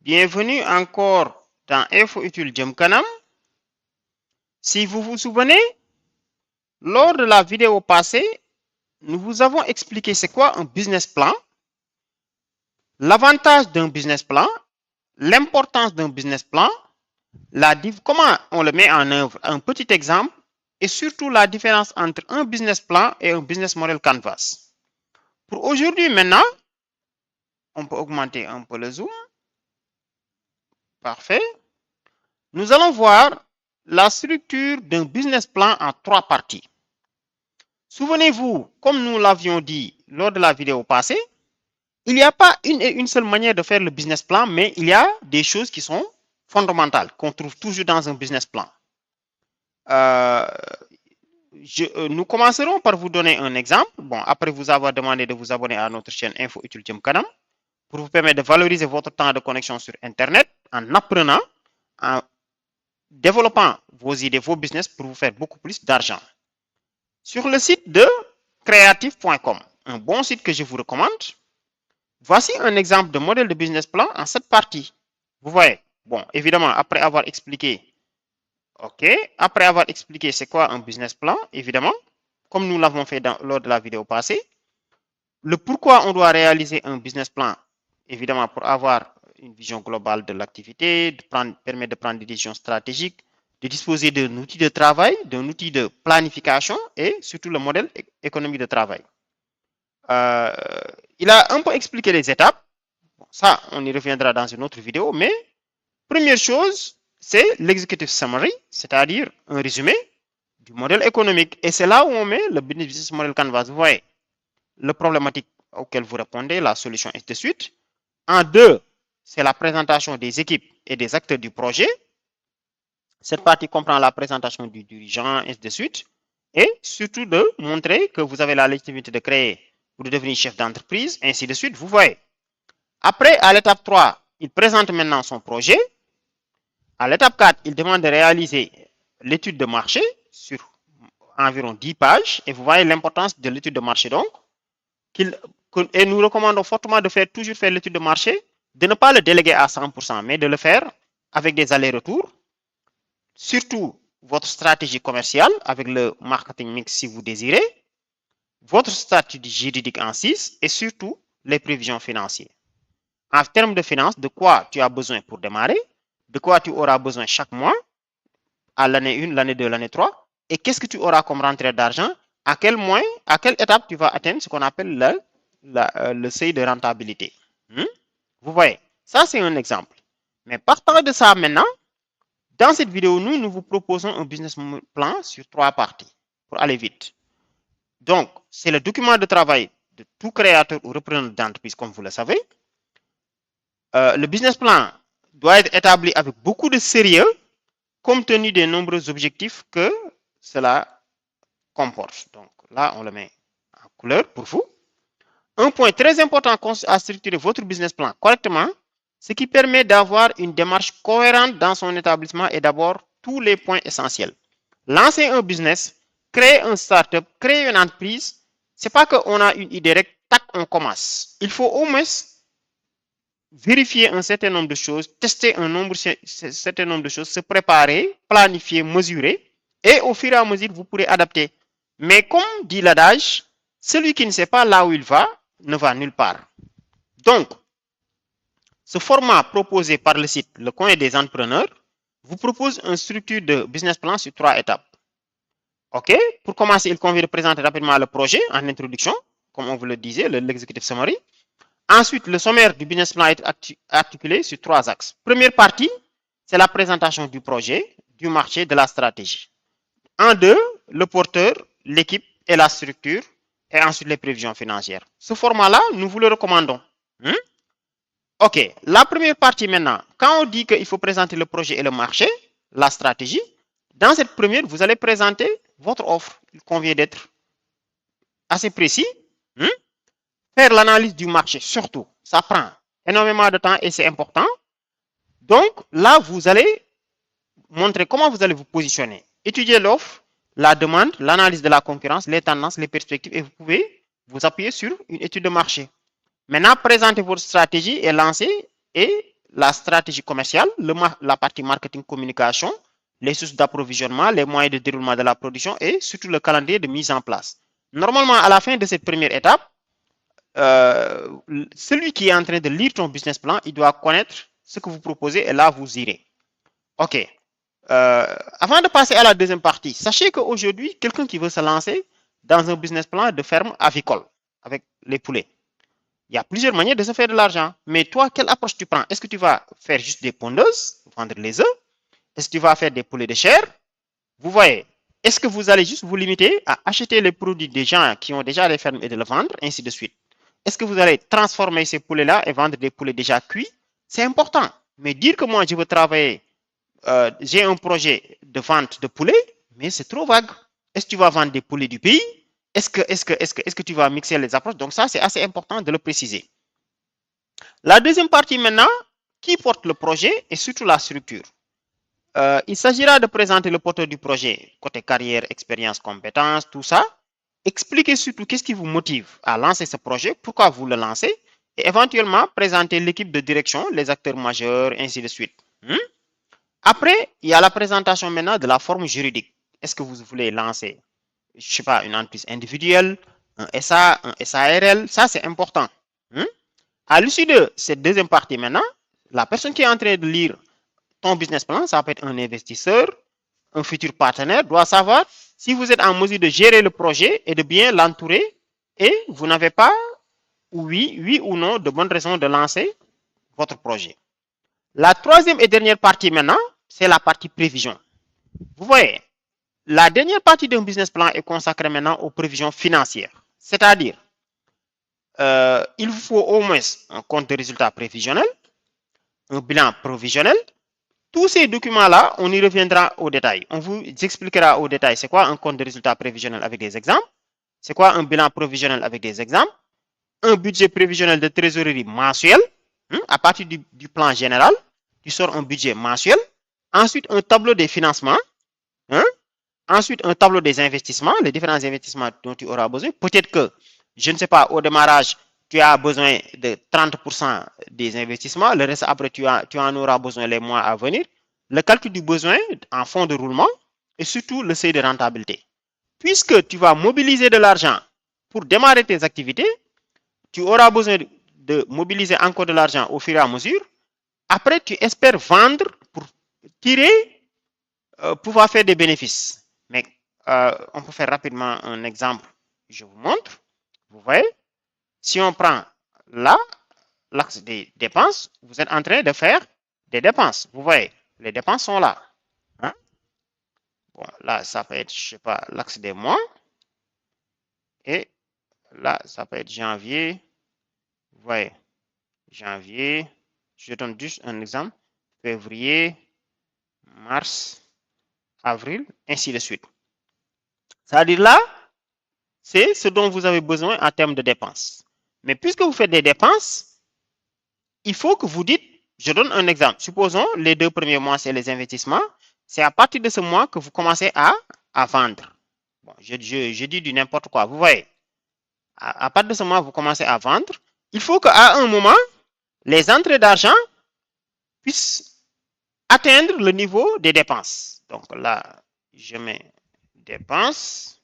Bienvenue encore dans Info Utile Jëm Kanam. Si vous vous souvenez, lors de la vidéo passée, nous vous avons expliqué c'est quoi un business plan, l'avantage d'un business plan, l'importance d'un business plan, comment on le met en œuvre, un petit exemple, et surtout la différence entre un business plan et un business model canvas. Pour aujourd'hui maintenant, on peut augmenter un peu le zoom. Parfait. Nous allons voir la structure d'un business plan en 3 parties. Souvenez-vous, comme nous l'avions dit lors de la vidéo passée, il n'y a pas une seule manière de faire le business plan, mais il y a des choses qui sont fondamentales, qu'on trouve toujours dans un business plan. Nous commencerons par vous donner un exemple. Bon, après vous avoir demandé de vous abonner à notre chaîne Info Utile Jëm Kanam, pour vous permettre de valoriser votre temps de connexion sur Internet en apprenant, en développant vos idées, vos business pour vous faire beaucoup plus d'argent. Sur le site de creative.com, un bon site que je vous recommande, voici un exemple de modèle de business plan en 7 parties. Vous voyez, bon, évidemment, après avoir expliqué c'est quoi un business plan, évidemment, comme nous l'avons fait lors de la vidéo passée, le pourquoi on doit réaliser un business plan, évidemment, pour avoir une vision globale de l'activité, permettre de prendre des décisions stratégiques, de disposer d'un outil de travail, d'un outil de planification et surtout le modèle économique de travail. Il a un peu expliqué les étapes. Bon, ça, on y reviendra dans une autre vidéo, mais première chose, c'est l'executive summary, c'est-à-dire un résumé du modèle économique. Et c'est là où on met le business model canvas. Vous voyez, le problématique auquel vous répondez, la solution, et de suite. En 2, c'est la présentation des équipes et des acteurs du projet. Cette partie comprend la présentation du dirigeant, et de suite. Et surtout de montrer que vous avez la légitimité de créer ou de devenir chef d'entreprise, ainsi de suite. Vous voyez. Après, à l'étape 3, il présente maintenant son projet. À l'étape 4, il demande de réaliser l'étude de marché sur environ 10 pages. Et vous voyez l'importance de l'étude de marché donc. Et nous recommandons fortement de toujours faire l'étude de marché, de ne pas le déléguer à 100%, mais de le faire avec des allers-retours. Surtout votre stratégie commerciale avec le marketing mix si vous désirez, votre statut juridique en 6 et surtout les prévisions financières. En termes de finances, de quoi tu as besoin pour démarrer, de quoi tu auras besoin chaque mois, à l'année 1, l'année 2, l'année 3, et qu'est-ce que tu auras comme rentrée d'argent, à quelle étape tu vas atteindre ce qu'on appelle le seuil de rentabilité. Vous voyez, ça c'est un exemple. Mais partant de ça maintenant, dans cette vidéo, nous vous proposons un business plan sur 3 parties pour aller vite. Donc, c'est le document de travail de tout créateur ou repreneur d'entreprise, comme vous le savez. Le business plan doit être établi avec beaucoup de sérieux, compte tenu des nombreux objectifs que cela comporte. Donc là, on le met en couleur pour vous. Un point très important à structurer votre business plan correctement, ce qui permet d'avoir une démarche cohérente dans son établissement et d'abord tous les points essentiels. Lancer un business, créer un startup, créer une entreprise, c'est pas qu'on a une idée recte, tac, on commence. Il faut au moins vérifier un certain nombre de choses, tester un certain nombre de choses, se préparer, planifier, mesurer, et au fur et à mesure, vous pourrez adapter. Mais comme dit l'adage, celui qui ne sait pas là où il va, ne va nulle part. Donc, ce format proposé par le site Le Coin des Entrepreneurs vous propose une structure de business plan sur 3 étapes. OK? Pour commencer, il convient de présenter rapidement le projet en introduction, comme on vous le disait, l'executive summary. Ensuite, le sommaire du business plan est articulé sur 3 axes. Première partie, c'est la présentation du projet, du marché, de la stratégie. En 2, le porteur, l'équipe et la structure, et ensuite les prévisions financières. Ce format-là, nous vous le recommandons. OK, la première partie maintenant, quand on dit qu'il faut présenter le projet et le marché, la stratégie, dans cette première, vous allez présenter votre offre. Il convient d'être assez précis. Faire l'analyse du marché, surtout, ça prend énormément de temps et c'est important. Donc là, vous allez montrer comment vous allez vous positionner. Étudier l'offre, la demande, l'analyse de la concurrence, les tendances, les perspectives et vous pouvez vous appuyer sur une étude de marché. Maintenant, présentez votre stratégie et lancez la stratégie commerciale, la partie marketing communication, les sources d'approvisionnement, les moyens de déroulement de la production et surtout le calendrier de mise en place. Normalement, à la fin de cette première étape, celui qui est en train de lire ton business plan, il doit connaître ce que vous proposez et là, vous irez. OK. Avant de passer à la deuxième partie, sachez qu'aujourd'hui, quelqu'un qui veut se lancer dans un business plan de ferme avicole avec les poulets, il y a plusieurs manières de se faire de l'argent. Mais toi, quelle approche tu prends? Est-ce que tu vas faire juste des pondeuses, vendre les œufs? Est-ce que tu vas faire des poulets de chair? Vous voyez, est-ce que vous allez juste vous limiter à acheter les produits des gens qui ont déjà les fermes et de le vendre, ainsi de suite? Est-ce que vous allez transformer ces poulets-là et vendre des poulets déjà cuits? C'est important. Mais dire que moi, je veux travailler, j'ai un projet de vente de poulets, mais c'est trop vague. Est-ce que tu vas vendre des poulets du pays? Est-ce que tu vas mixer les approches? Donc ça, c'est assez important de le préciser. La deuxième partie maintenant, qui porte le projet et surtout la structure. Il s'agira de présenter le porteur du projet, côté carrière, expérience, compétences, tout ça. Expliquez surtout qu'est-ce qui vous motive à lancer ce projet, pourquoi vous le lancez, et éventuellement présenter l'équipe de direction, les acteurs majeurs, ainsi de suite. Après, il y a la présentation maintenant de la forme juridique. Est-ce que vous voulez lancer, je ne sais pas, une entreprise individuelle, un SA, un SARL? Ça, c'est important. À l'issue de cette deuxième partie maintenant, la personne qui est en train de lire ton business plan, ça peut être un investisseur, un futur partenaire, doit savoir si vous êtes en mesure de gérer le projet et de bien l'entourer et vous n'avez pas, oui ou non, de bonnes raisons de lancer votre projet. La troisième et dernière partie maintenant, c'est la partie prévision. Vous voyez, la dernière partie d'un business plan est consacrée maintenant aux prévisions financières. C'est-à-dire, il vous faut au moins un compte de résultat prévisionnel, un bilan provisionnel. Tous ces documents-là, on y reviendra au détail. On vous expliquera au détail c'est quoi un compte de résultat prévisionnel avec des exemples, c'est quoi un bilan provisionnel avec des exemples, un budget prévisionnel de trésorerie mensuel. À partir du plan général, tu sors un budget mensuel. Ensuite, un tableau des financements. Ensuite, un tableau des investissements, les différents investissements dont tu auras besoin. Peut-être que, je ne sais pas, au démarrage, tu as besoin de 30% des investissements. Le reste, après, tu en auras besoin les mois à venir. Le calcul du besoin en fonds de roulement et surtout le seuil de rentabilité. Puisque tu vas mobiliser de l'argent pour démarrer tes activités, tu auras besoin de mobiliser encore de l'argent au fur et à mesure. Après, tu espères vendre pour tirer, pouvoir faire des bénéfices. Mais on peut faire rapidement un exemple. Je vous montre. Vous voyez, si on prend là, l'axe des dépenses, vous êtes en train de faire des dépenses. Vous voyez, les dépenses sont là. Bon, là, ça peut être, je sais pas, l'axe des mois. Et là, ça peut être janvier. Vous voyez, janvier. Je donne juste un exemple. Février, mars, avril, ainsi de suite. C'est-à-dire là, c'est ce dont vous avez besoin en termes de dépenses. Mais puisque vous faites des dépenses, il faut que vous dites, je donne un exemple. Supposons les 2 premiers mois, c'est les investissements. C'est à partir de ce mois que vous commencez à vendre. Bon, je dis du n'importe quoi. Vous voyez, à partir de ce mois, vous commencez à vendre. Il faut qu'à un moment, les entrées d'argent puissent atteindre le niveau des dépenses. Donc là, je mets dépenses.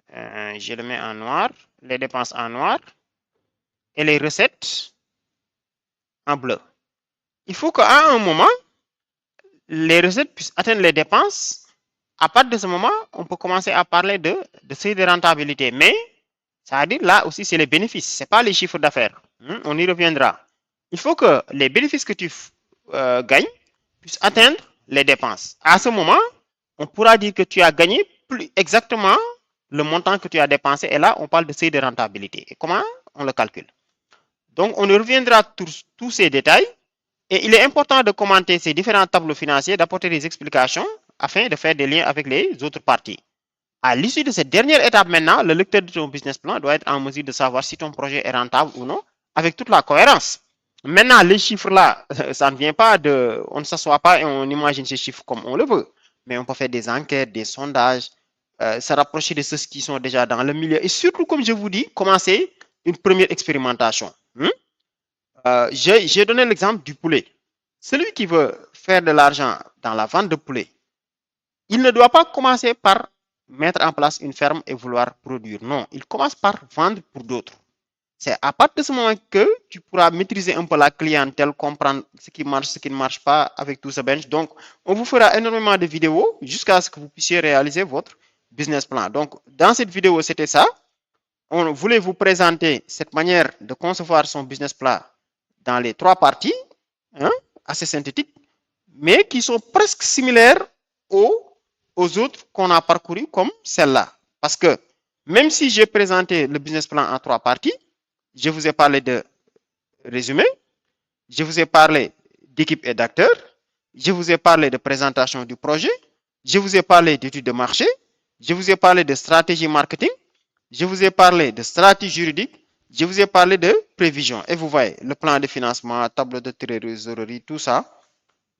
Je le mets en noir. Les dépenses en noir. Et les recettes en bleu. Il faut qu'à un moment, les recettes puissent atteindre les dépenses. À partir de ce moment, on peut commencer à parler de seuil de rentabilité. Mais, ça veut dire là aussi, c'est les bénéfices. Ce n'est pas les chiffres d'affaires. On y reviendra. Il faut que les bénéfices que tu gagnes puissent atteindre les dépenses. À ce moment, on pourra dire que tu as gagné plus exactement le montant que tu as dépensé. Et là, on parle de seuil de rentabilité. Et comment on le calcule? Donc, on reviendra tous ces détails. Et il est important de commenter ces différents tableaux financiers, d'apporter des explications afin de faire des liens avec les autres parties. À l'issue de cette dernière étape maintenant, le lecteur de ton business plan doit être en mesure de savoir si ton projet est rentable ou non, avec toute la cohérence. Maintenant, les chiffres là, ça ne vient pas de... On ne s'assoit pas et on imagine ces chiffres comme on le veut. Mais on peut faire des enquêtes, des sondages, se rapprocher de ceux qui sont déjà dans le milieu. Et surtout, comme je vous dis, commencer une première expérimentation. J'ai donné l'exemple du poulet. celui qui veut faire de l'argent dans la vente de poulet, il ne doit pas commencer par mettre en place une ferme et vouloir produire. Non, il commence par vendre pour d'autres. C'est à partir de ce moment que tu pourras maîtriser un peu la clientèle, comprendre ce qui marche, ce qui ne marche pas avec tout ce bench. Donc, on vous fera énormément de vidéos jusqu'à ce que vous puissiez réaliser votre business plan. Donc, dans cette vidéo, c'était ça. On voulait vous présenter cette manière de concevoir son business plan dans les 3 parties, hein, assez synthétiques, mais qui sont presque similaires aux autres qu'on a parcouru comme celle-là. Parce que même si j'ai présenté le business plan en 3 parties, je vous ai parlé de résumé, je vous ai parlé d'équipe et d'acteurs, je vous ai parlé de présentation du projet, je vous ai parlé d'études de marché, je vous ai parlé de stratégie marketing, je vous ai parlé de stratégie juridique, je vous ai parlé de prévision. Et vous voyez, le plan de financement, tableau de trésorerie, tout ça.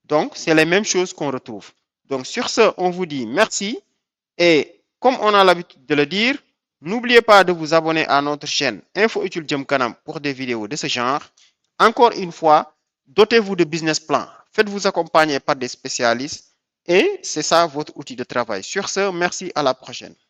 Donc, c'est les mêmes choses qu'on retrouve. Donc, sur ce, on vous dit merci. Et comme on a l'habitude de le dire, n'oubliez pas de vous abonner à notre chaîne Info Utile Jëm Kanam pour des vidéos de ce genre. Encore une fois, dotez-vous de business plan. Faites-vous accompagner par des spécialistes. Et c'est ça votre outil de travail. Sur ce, merci, à la prochaine.